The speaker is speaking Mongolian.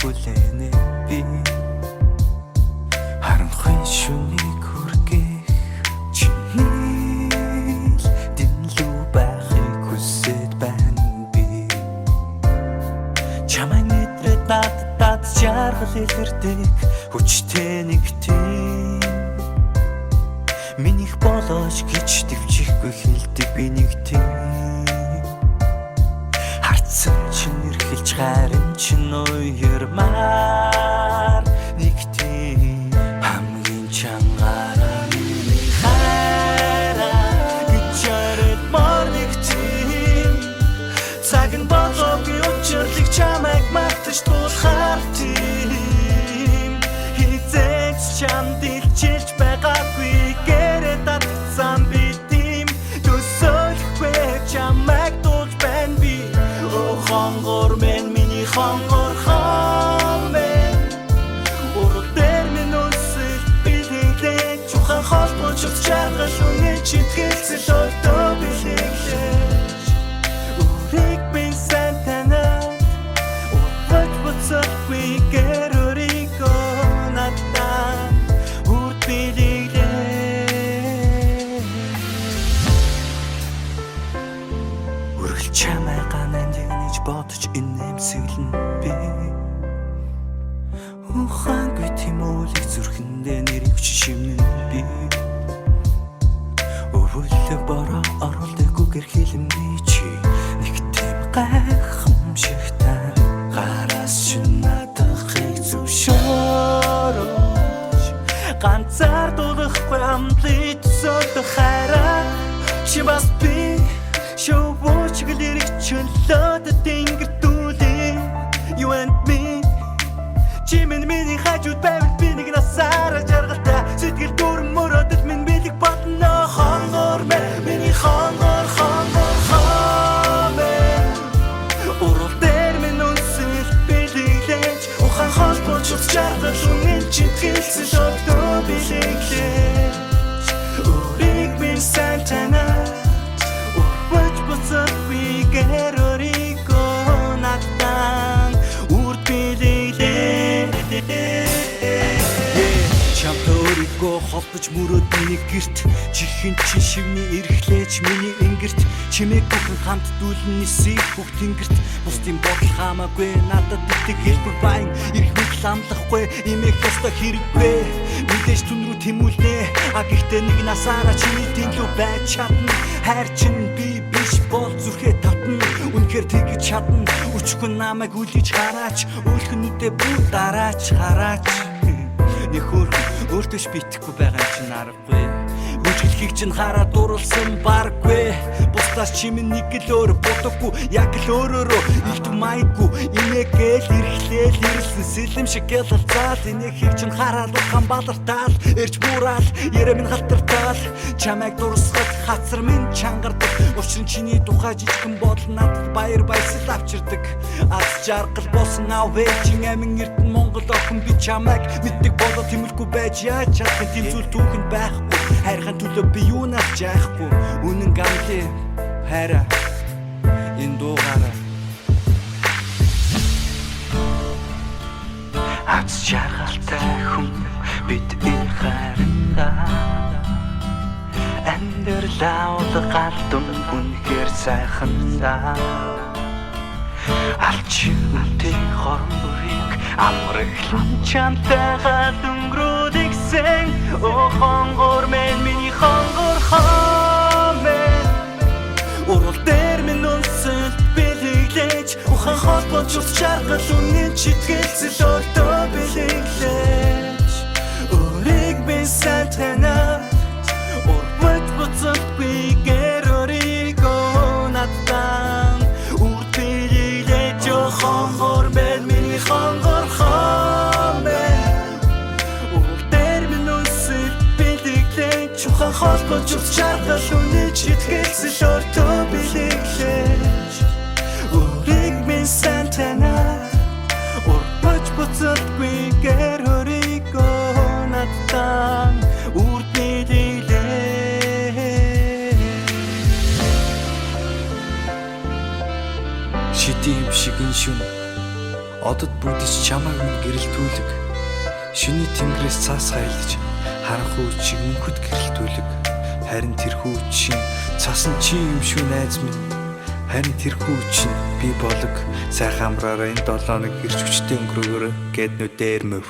хүлээнэ би харанхуй шүнийг хүргэх чиний дэнлүү байхыг хүсэж байна би чамайг нэтрээд надад жаргал илэрдэг хүчтэй нэг тийм минийх болооч гэж төвчихгүй хэлдэг би нэг тийм харцсан чинь эрхэлж харин чинь уярмаар нэг тийм хамгийн чангараа миний хайраа гэж яриад мор нэг тийм цаг нь болоогүй учирлыг чамайг мартаж тулахар тийм хизээч чамд илчилж байгаагүй гэрээ татсан би тийм төсөөлөхгүй чамайг дуулж байна би хонгор мен миний хонгор мен урал дээр минь үсэл билээ чухан холбооч чаргал үнэ читгэлцэл өртөө билээ үрийг би сайн танаад урал буцахгүй гэрөрийгөө надад үрд билээ үргэлж чамай ганан бодож инээмсэглэн би ухаангүй тимүүлэг зүрхэндээ нэрийг шивнэн би өвөлөг бороо оруулдаггүйгээр хилэмгүй чи нэг тийм гайхамшигтай гараас чинь надахыг зөвшөөрөөч ганцаар дуулахгүй амлыг төсөөлөх хайраа чи бас би шоуч гэлэрэг чөлөөд тэнгэр дүүлээ you and me чимэн миний хажууд байвал би нэг насаараа жаргалтай сэтгэл дүүрэн мөрөөдөд минь билэг бодно хонгор миний хонгор мен урал дээр минь үнсэл билэглэж ухаан холбооч жаргал үнэн читгэлцэл өртөө билэглэж үрийг минь сайн танаад we get origo natan urd bilээ чамтөрийгөө холдож мөрөөд миний гэрт чихэн чи шивний эрхлээч миний ингэрт чимээг бүхэн хамт дүүлэн нисийг бүх тэнгэрт бусдын бодол хамаагүй надад битэг хэлбэг байн ирэх мэт амлахгүй имэх ёстой хэрэггүй мэдээж түн рүү тэмүүлнэ а гэхдээ нэг насаараа чиний тэнлүү байж чадна хайр чинь би биш бол зүрхээ татна үнэхээр тэгж чадна өчгөн намайг үлээж хараач өөлхнүүдээ бүр дараач хараач нөхөр өөртөө битгэхгүй байгаа чинь аргагүй хүчгэлхийг чинь хараад дурлсан баргүй бусдаас чимэн нэг л өөр бодоггүй яг л өөрөөрөө илт майгүй инээгээл эрхлээл ирсэн сэлэм шиг гэлалцаал инээхийг чинь хараад ухаан балартаал эрж бураал ярэ минь халтартаал чамайг дурсгал хацар минь чангардаг учир нь чиний тухай жижигхэн бодол надад баяр баясгал авчирдаг аз жаргал болсон авээжин амин эрдэн монгол охин би чамайг мэддэг болоо тэмэлгүй байж яаж чадах тийм зүйл түүхэнд байхгүй хайрхан төлөө би юунаас жаахгүй үнэн гамлээ хайраа энэ дуугаараа аз жаргалтай хүн бид энэ хайрандаа амьдралаа галдун үнэхээр сайхандаа алчинтэй хорнорыг амраглан чамтайгаа өнгөрүүлсэн о хонгор миний хонгор мен урал дээр минь үнсэл билэглэж ухаан холбооч жаргал үнэн читгэлцэл өртөө билэглэж үрийг би сайн танаад урбат буцахгүй гэрөрийгөө надад үрд билэглэж о хонгор миний хонгор мен урал дээр минь үнсэл билэглэж ухаан холбооч жаргал үнэн читгэлцэл өртөө билэглэж үрийг минь сайн танаад урбат буцахгүй гэрөрийгөө надад үрд шидэм шигэн шүн Одод бүдэж чамайг минь гэрэлтүүлэг. Шүний тэнгэрээс цаас хайлж харанхуй чиг мөнхөд гэрэлтүүлэг. Харин тэрхүү чинь цасан чи юм шүү найз минь. Харин тэрхүү чинь би болог сайхан амраараа энэ 7 хоног ирч хүчтэй өнгөрөөгөр гэд нүдээр мөв.